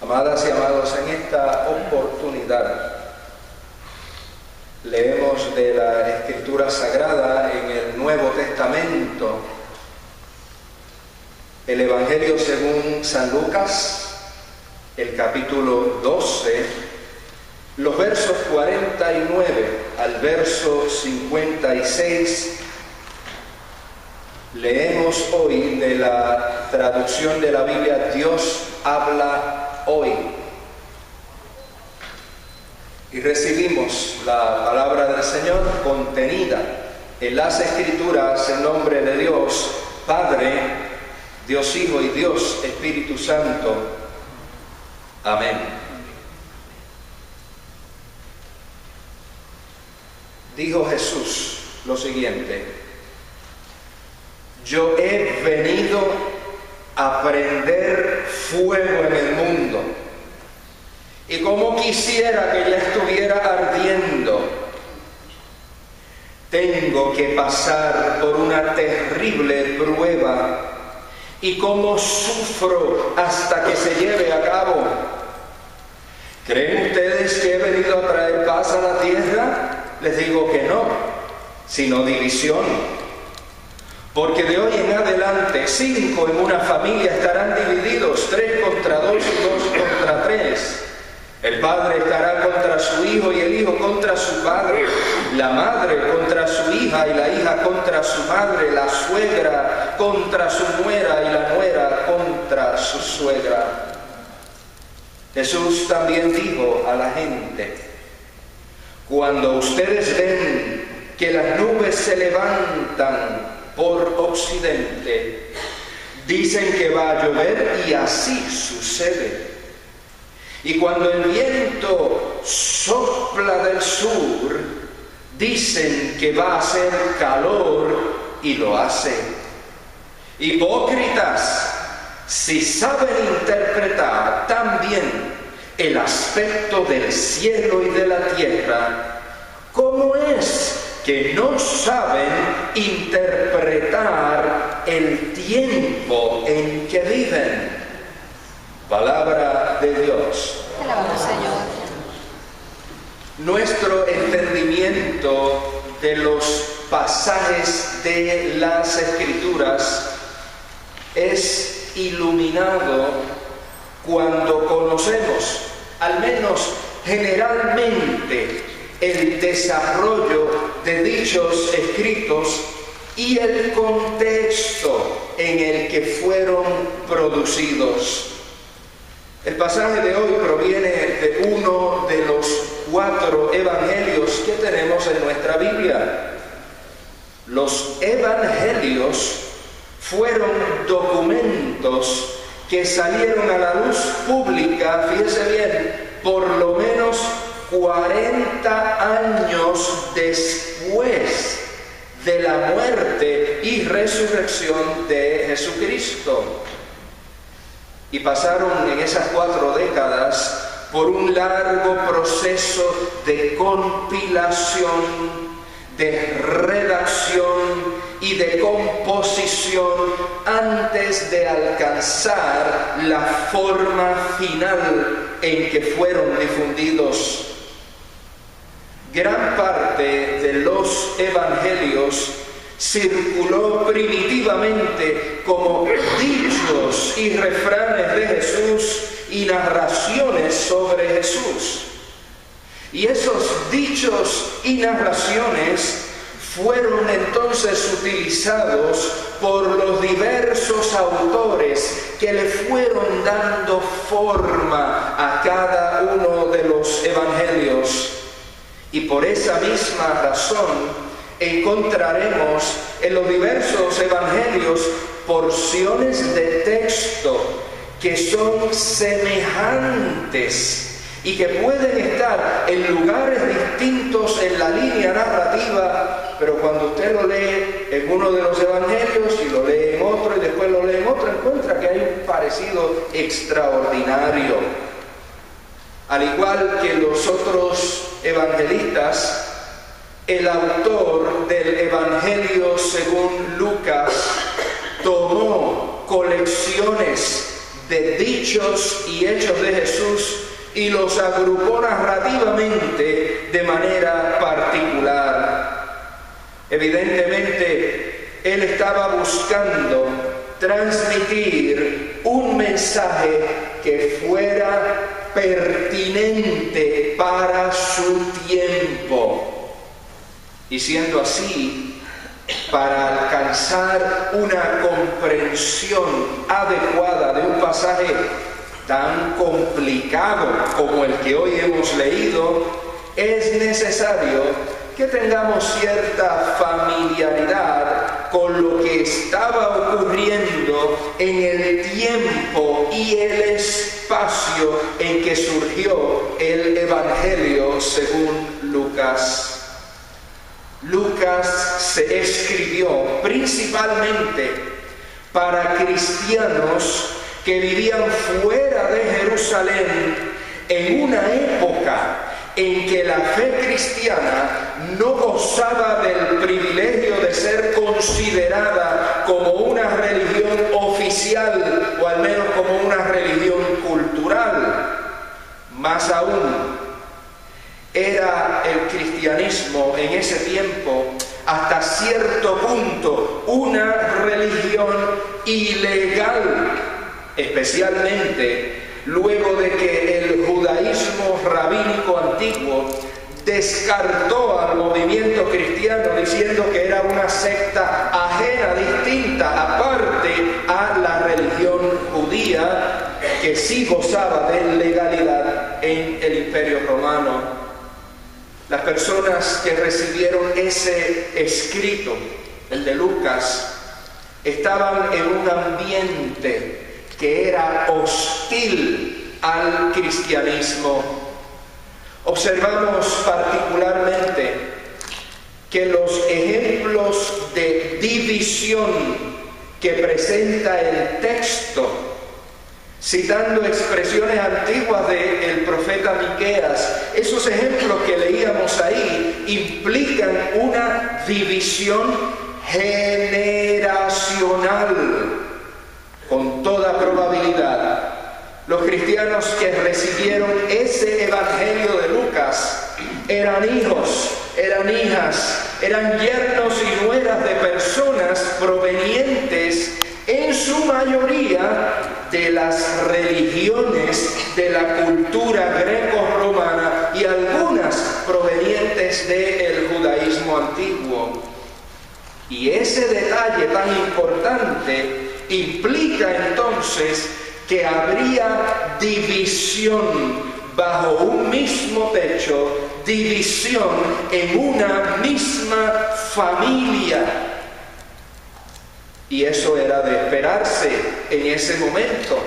Amadas y amados, en esta oportunidad leemos de la Escritura Sagrada en el Nuevo Testamento el Evangelio según San Lucas, el capítulo 12, los versos 49 al verso 56. Leemos hoy de la traducción de la Biblia Dios habla hoy. Y recibimos la palabra del Señor contenida en las Escrituras en nombre de Dios Padre, Dios Hijo y Dios Espíritu Santo. Amén. Dijo Jesús lo siguiente: yo he venido a prender fuego en el mundo, y como quisiera que ya estuviera ardiendo, tengo que pasar por una terrible prueba, y como sufro hasta que se lleve a cabo. ¿Creen ustedes que he venido a traer paz a la tierra? Les digo que no, sino división. Porque de hoy en adelante 5 en una familia estarán divididos, 3 contra 2 y 2 contra 3. El padre estará contra su hijo y el hijo contra su padre, la madre contra su hija y la hija contra su madre, la suegra contra su nuera y la nuera contra su suegra. Jesús también dijo a la gente: cuando ustedes ven que las nubes se levantan por occidente, dicen que va a llover, y así sucede. Y cuando el viento sopla del sur, dicen que va a hacer calor, y lo hace. Hipócritas, si saben interpretar tan bien el aspecto del cielo y de la tierra, ¿cómo es que no saben interpretar el tiempo en que viven? Palabra de Dios. Alabado Señor. Nuestro entendimiento de los pasajes de las Escrituras es iluminado cuando conocemos, al menos generalmente, el desarrollo de dichos escritos y el contexto en el que fueron producidos. El pasaje de hoy proviene de uno de los 4 evangelios que tenemos en nuestra Biblia. Los evangelios fueron documentos que salieron a la luz pública, fíjese bien, por lo menos 40 años después de la muerte y resurrección de Jesucristo. Y pasaron en esas 4 décadas por un largo proceso de compilación, de redacción y de composición antes de alcanzar la forma final en que fueron difundidos. Gran parte de los evangelios circuló primitivamente como dichos y refranes de Jesús y narraciones sobre Jesús. Y esos dichos y narraciones fueron entonces utilizados por los diversos autores que le fueron dando forma a cada uno de los evangelios. Y por esa misma razón encontraremos en los diversos evangelios porciones de texto que son semejantes y que pueden estar en lugares distintos en la línea narrativa, pero cuando usted lo lee en uno de los evangelios y lo lee en otro y después lo lee en otro, encuentra que hay un parecido extraordinario. Al igual que los otros evangelistas, el autor del Evangelio según Lucas tomó colecciones de dichos y hechos de Jesús y los agrupó narrativamente de manera particular. Evidentemente, él estaba buscando transmitir un mensaje que fuera pertinente para su tiempo. Y siendo así, para alcanzar una comprensión adecuada de un pasaje tan complicado como el que hoy hemos leído, es necesario que tengamos cierta familiaridad con lo que estaba ocurriendo en el tiempo y el espacio en que surgió el Evangelio según Lucas. Lucas se escribió principalmente para cristianos que vivían fuera de Jerusalén en una época en que la fe cristiana no gozaba del privilegio de ser considerada como una religión oficial o al menos como una religión cultural. Más aún, era el cristianismo en ese tiempo hasta cierto punto una religión ilegal, especialmente luego de que el judaísmo rabínico antiguo descartó al movimiento cristiano diciendo que era una secta ajena, distinta, aparte a la religión judía que sí gozaba de legalidad en el Imperio Romano. Las personas que recibieron ese escrito, el de Lucas, estaban en un ambiente que era hostil al cristianismo. Observamos particularmente que los ejemplos de división que presenta el texto, citando expresiones antiguas del profeta Miqueas, esos ejemplos que leíamos ahí implican una división generacional. Con toda probabilidad, los cristianos que recibieron ese evangelio de Lucas eran hijos, eran hijas, eran yernos y nueras de personas provenientes en su mayoría de las religiones de la cultura greco-romana y algunas provenientes del judaísmo antiguo. Y ese detalle tan importante implica entonces que habría división bajo un mismo techo, división en una misma familia. Y eso era de esperarse en ese momento.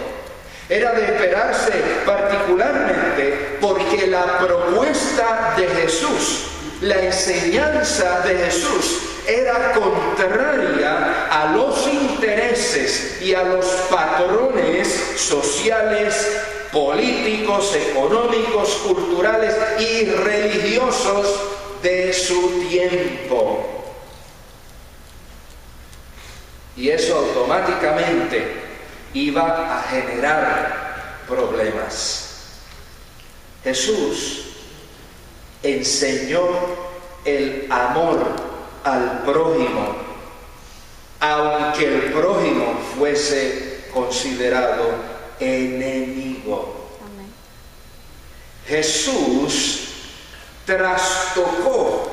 Era de esperarse particularmente porque la propuesta de Jesús, la enseñanza de Jesús, era contraria a los intereses y a los patrones sociales, políticos, económicos, culturales y religiosos de su tiempo. Y eso automáticamente iba a generar problemas. Jesús enseñó el amor al prójimo, aunque el prójimo fuese considerado enemigo. Amén. Jesús trastocó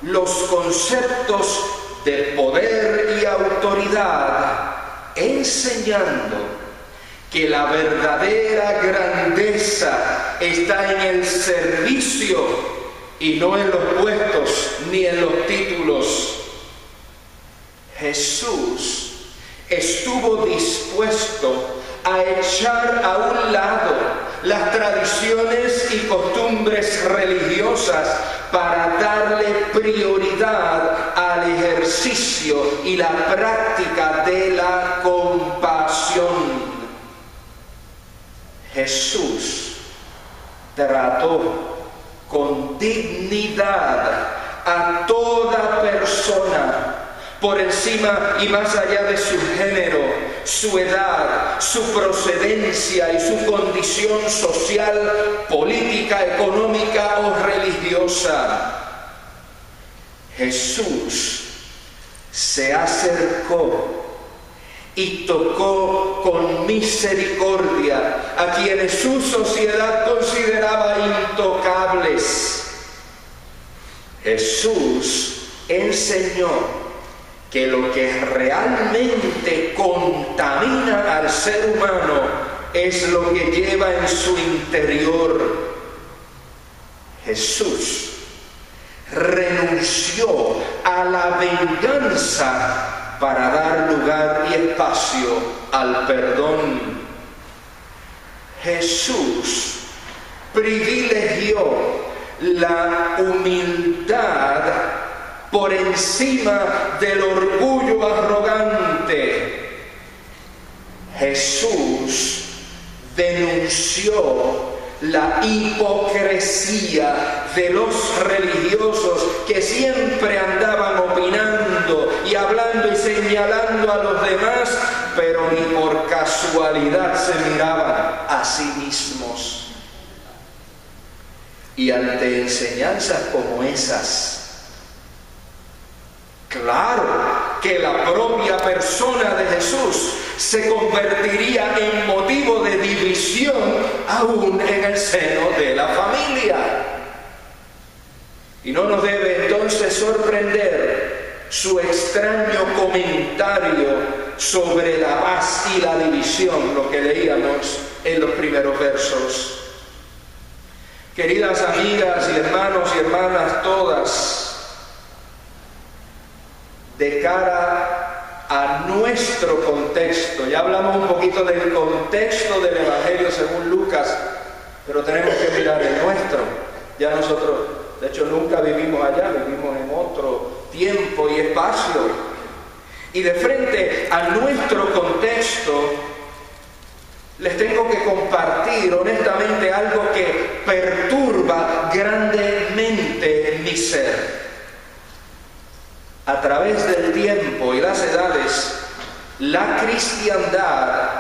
los conceptos de poder y autoridad, enseñando que la verdadera grandeza está en el servicio y no en los puestos ni en los títulos. Jesús estuvo dispuesto a echar a un lado las tradiciones y costumbres religiosas para darle prioridad al ejercicio y la práctica de la compasión. Jesús trató con dignidad a toda persona, por encima y más allá de su género, su edad, su procedencia y su condición social, política, económica o religiosa. Jesús se acercó y tocó con misericordia a quienes su sociedad consideraba intocables. Jesús enseñó que lo que realmente contamina al ser humano es lo que lleva en su interior. Jesús renunció a la venganza para dar lugar y espacio al perdón. Jesús privilegió la humildad por encima del orgullo arrogante. Jesús denunció la hipocresía de los religiosos que siempre andaban opinando y hablando y señalando a los demás, pero ni por casualidad se miraban a sí mismos. Y ante enseñanzas como esas, claro que la propia persona de Jesús se convertiría en motivo de división aún en el seno de la familia. Y no nos debe entonces sorprender su extraño comentario sobre la paz y la división, lo que leíamos en los primeros versos. Queridas amigas y hermanos y hermanas todas, de cara a nuestro contexto, ya hablamos un poquito del contexto del Evangelio según Lucas, pero tenemos que mirar el nuestro. Ya nosotros, de hecho, nunca vivimos allá, vivimos en otro tiempo y espacio. Y de frente a nuestro contexto, les tengo que compartir honestamente algo que perturba grandemente mi ser. A través del tiempo y las edades, la cristiandad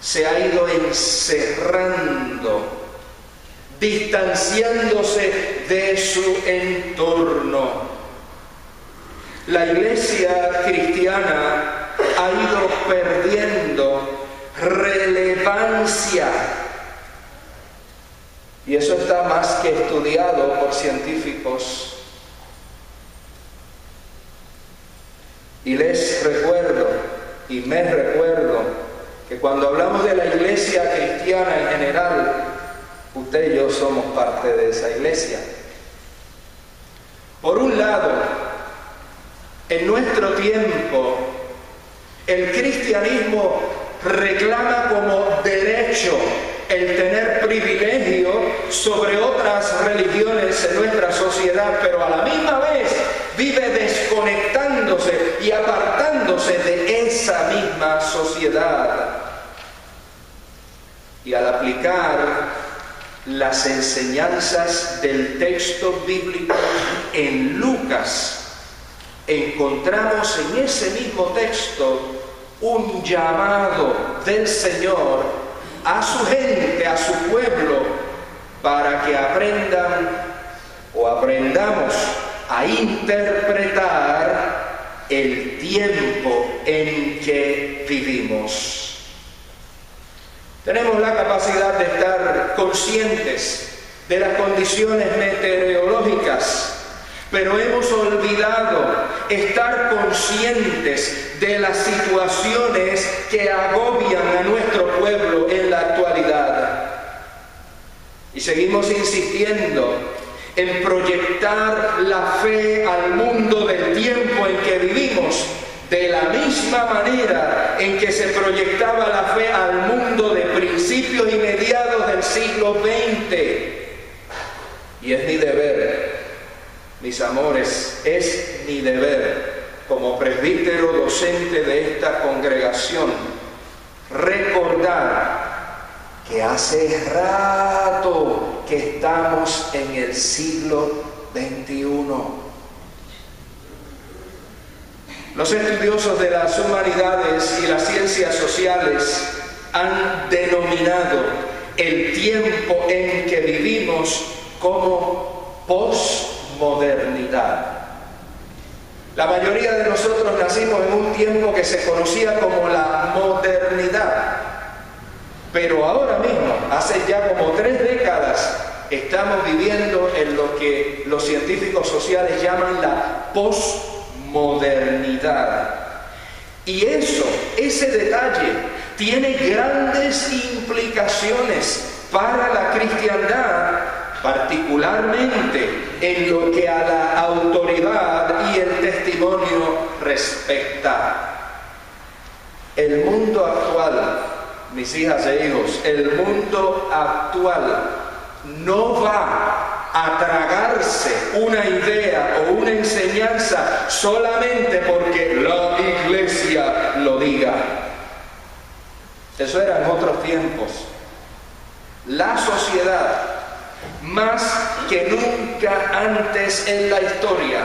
se ha ido encerrando, distanciándose de su entorno. La iglesia cristiana ha ido perdiendo relevancia, y eso está más que estudiado por científicos. Y les recuerdo, y me recuerdo, que cuando hablamos de la iglesia cristiana en general, usted y yo somos parte de esa iglesia. Por un lado, en nuestro tiempo, el cristianismo reclama como derecho el tener privilegio sobre otras religiones en nuestra sociedad, pero a la misma vez vive desconectándose y apartándose de esa misma sociedad. Y al aplicar las enseñanzas del texto bíblico en Lucas, encontramos en ese mismo texto un llamado del Señor a su gente, a su pueblo, para que aprendan o aprendamos a interpretar el tiempo en que vivimos. Tenemos la capacidad de estar conscientes de las condiciones meteorológicas, pero hemos olvidado estar conscientes de las situaciones que agobian a nuestro pueblo en la actualidad. Y seguimos insistiendo en proyectar la fe al mundo del tiempo en que vivimos, de la misma manera en que se proyectaba la fe al mundo de principios y mediados del siglo XX. Y es mi deber, mis amores, es mi deber como presbítero docente de esta congregación recordar que hace rato que estamos en el siglo XXI. Los estudiosos de las humanidades y las ciencias sociales han denominado el tiempo en que vivimos como posmodernidad. La mayoría de nosotros nacimos en un tiempo que se conocía como la modernidad, pero ahora mismo, hace ya como 3 décadas, estamos viviendo en lo que los científicos sociales llaman la posmodernidad. Y ese detalle tiene grandes implicaciones para la cristiandad, particularmente en lo que a la autoridad y el testimonio respecta. El mundo actual, mis hijas e hijos, el mundo actual no va a tragarse una idea o una enseñanza solamente porque la iglesia lo diga. Eso era en otros tiempos. La sociedad, más que nunca antes en la historia,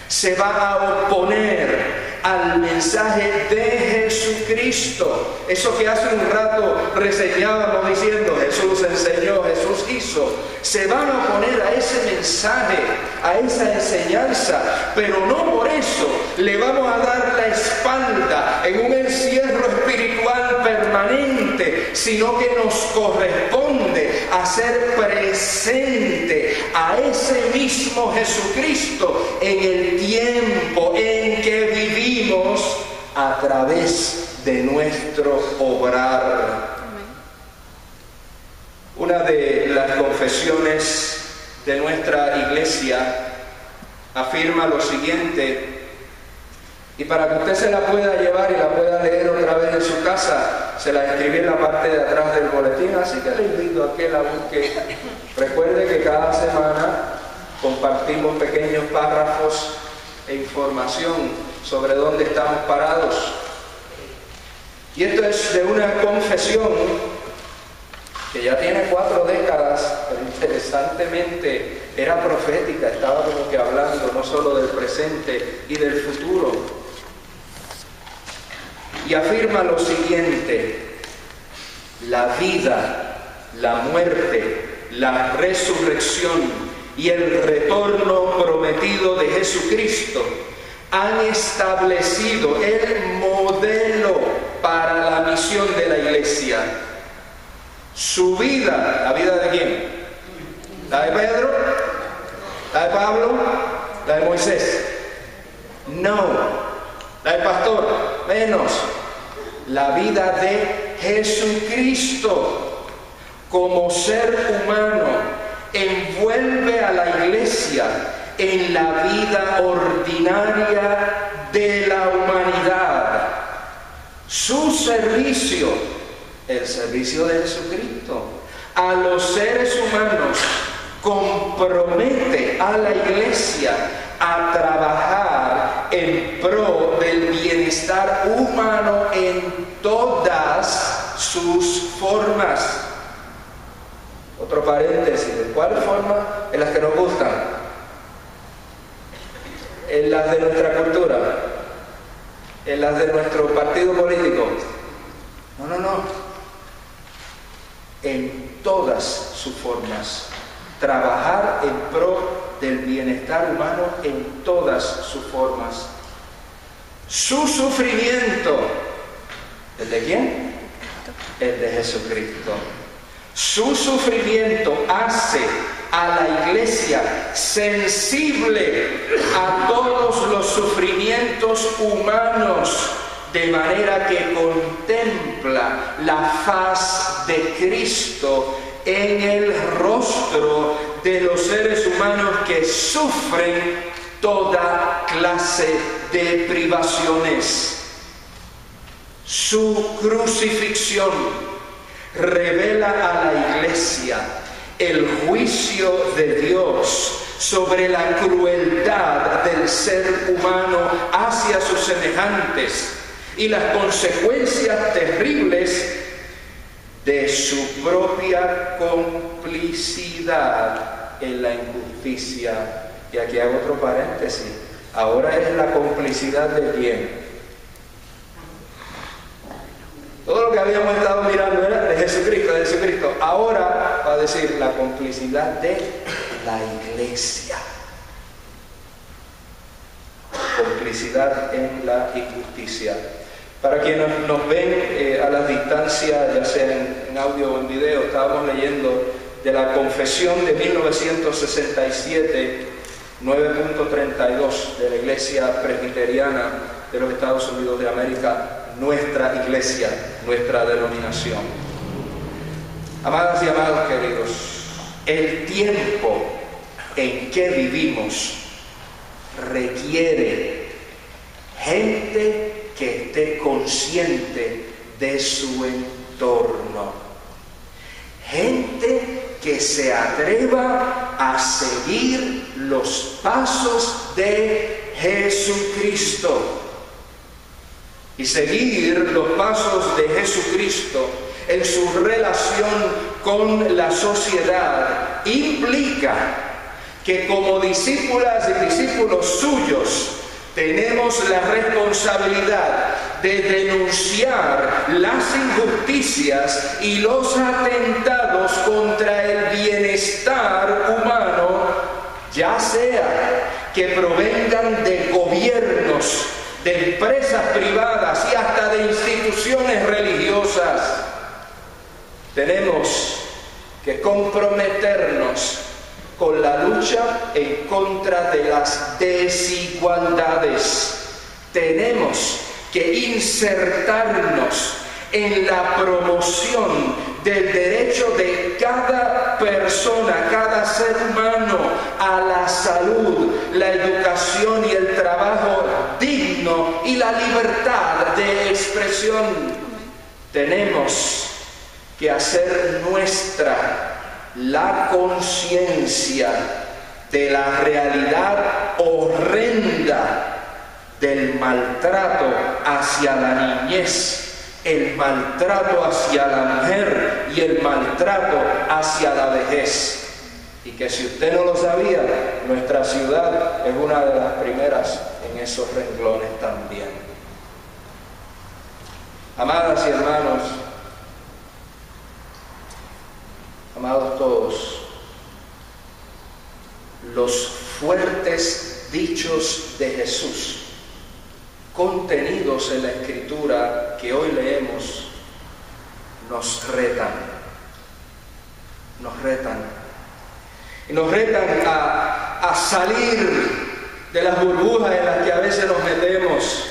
se va a oponer al mensaje de Jesucristo. Eso que hace un rato reseñábamos diciendo Jesús enseñó, Jesús hizo. Se van a oponer a ese mensaje, a esa enseñanza, pero no por eso le vamos a dar la espalda en un encierro espiritual permanente, sino que nos corresponde hacer presente a ese mismo Jesucristo en el tiempo en que vivimos a través de nuestro obrar. Una de las confesiones de nuestra iglesia afirma lo siguiente, y para que usted se la pueda llevar y la pueda leer otra vez en su casa, se la escribí en la parte de atrás del boletín, así que le invito a que la busque. Recuerde que cada semana compartimos pequeños párrafos e información sobre dónde estamos parados. Y esto es de una confesión que ya tiene 4 décadas, pero interesantemente era profética, estaba como que hablando no solo del presente y del futuro. Y afirma lo siguiente: la vida, la muerte, la resurrección y el retorno prometido de Jesucristo han establecido el modelo para la misión de la iglesia. Su vida, ¿la vida de quién? ¿La de Pedro? ¿La de Pablo? ¿La de Moisés? No. ¿La del pastor? Menos. La vida de Jesucristo como ser humano envuelve a la iglesia en la vida ordinaria de la humanidad. Su servicio, el servicio de Jesucristo a los seres humanos, compromete a la iglesia a trabajar en pro del bienestar humano en todas sus formas. Otro paréntesis, ¿de cuál forma? En las que nos gustan, en las de nuestra cultura, en las de nuestro partido político. No. En todas sus formas. Trabajar en pro del bienestar humano en todas sus formas. Su sufrimiento, ¿el de quién? El de Jesucristo. Su sufrimiento hace a la iglesia sensible a todos los sufrimientos humanos, de manera que contempla la faz de Cristo en el rostro de los seres humanos que sufren toda clase de privaciones. Su crucifixión revela a la iglesia el juicio de Dios sobre la crueldad del ser humano hacia sus semejantes y las consecuencias terribles de su propia complicidad en la injusticia. Y aquí hago otro paréntesis. Ahora es la complicidad de quién. Todo lo que habíamos estado mirando era de Jesucristo, de Jesucristo. Ahora va a decir la complicidad de la iglesia. Complicidad en la injusticia. Para quienes nos ven a la distancia, ya sea en audio o en video, estábamos leyendo de la Confesión de 1967, 9.32 de la Iglesia Presbiteriana de los Estados Unidos de América, nuestra iglesia, nuestra denominación. Amadas y amados queridos, el tiempo en que vivimos requiere gente que esté consciente de su entorno, gente que se atreva a seguir los pasos de Jesucristo. Y seguir los pasos de Jesucristo en su relación con la sociedad implica que como discípulas y discípulos suyos tenemos la responsabilidad de denunciar las injusticias y los atentados contra el bienestar humano, ya sea que provengan de gobiernos, de empresas privadas y hasta de instituciones religiosas. Tenemos que comprometernos con la lucha en contra de las desigualdades. Tenemos que insertarnos en la promoción del derecho de cada persona, cada ser humano a la salud, la educación y el trabajo digno y la libertad de expresión. Tenemos que hacer nuestra la conciencia de la realidad horrenda del maltrato hacia la niñez, el maltrato hacia la mujer y el maltrato hacia la vejez. Y que si usted no lo sabía, nuestra ciudad es una de las primeras en esos renglones también. Amadas y hermanos, amados todos, los fuertes dichos de Jesús contenidos en la Escritura que hoy leemos nos retan y nos retan a salir de las burbujas en las que a veces nos metemos,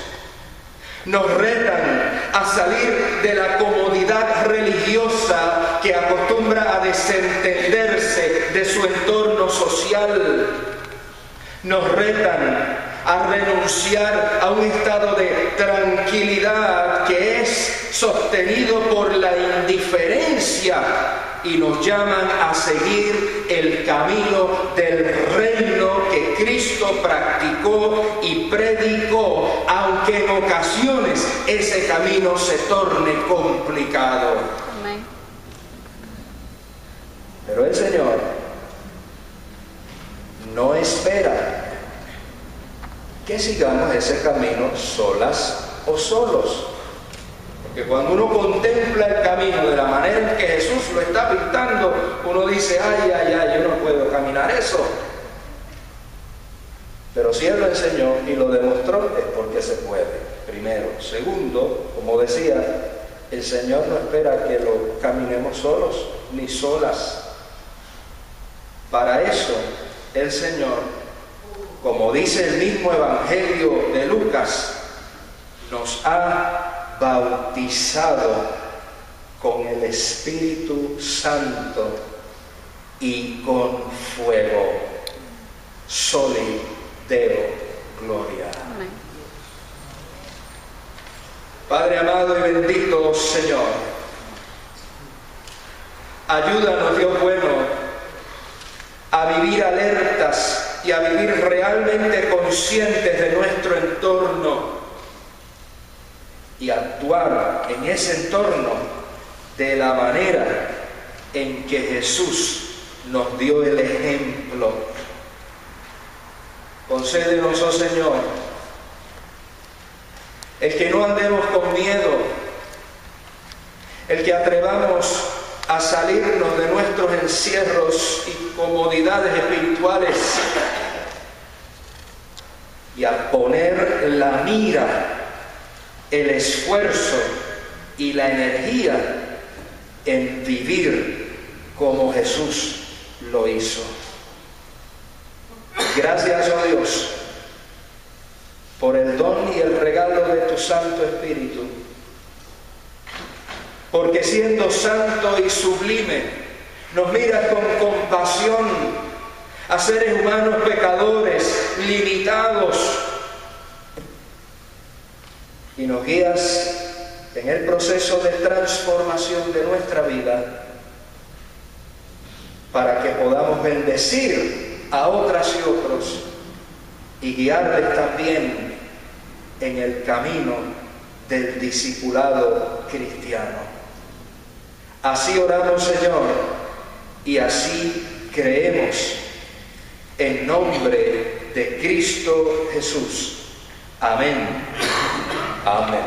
nos retan a salir de la comodidad religiosa que acostumbra a desentenderse de su entorno social, nos retan a renunciar a un estado de tranquilidad que es sostenido por la indiferencia y nos llaman a seguir el camino del reino que Cristo practicó y predicó, aunque en ocasiones ese camino se torne complicado. Amén. Pero el Señor no espera que sigamos ese camino solas o solos. Porque cuando uno contempla el camino de la manera en que Jesús lo está pintando, uno dice, ay, yo no puedo caminar eso. Pero si Él lo enseñó y lo demostró, es porque se puede, primero. Segundo, como decía, el Señor no espera que lo caminemos solos ni solas. Para eso, el Señor, como dice el mismo Evangelio de Lucas, nos ha bautizado con el Espíritu Santo y con fuego. Soli Deo Gloria. Amén. Padre amado y bendito Señor, ayúdanos, Dios bueno, a vivir alertas y a vivir realmente conscientes de nuestro entorno y actuar en ese entorno de la manera en que Jesús nos dio el ejemplo. Concédenos, oh Señor, el que no andemos con miedo, el que atrevamos a salirnos de nuestros encierros y comodidades espirituales y a poner la mira, el esfuerzo y la energía en vivir como Jesús lo hizo. Gracias, oh Dios, por el don y el regalo de tu Santo Espíritu, porque siendo santo y sublime, nos miras con compasión a seres humanos pecadores, limitados, y nos guías en el proceso de transformación de nuestra vida para que podamos bendecir a otras y otros y guiarles también en el camino del discipulado cristiano. Así oramos, Señor, y así creemos, en nombre de Cristo Jesús. Amén. Amén.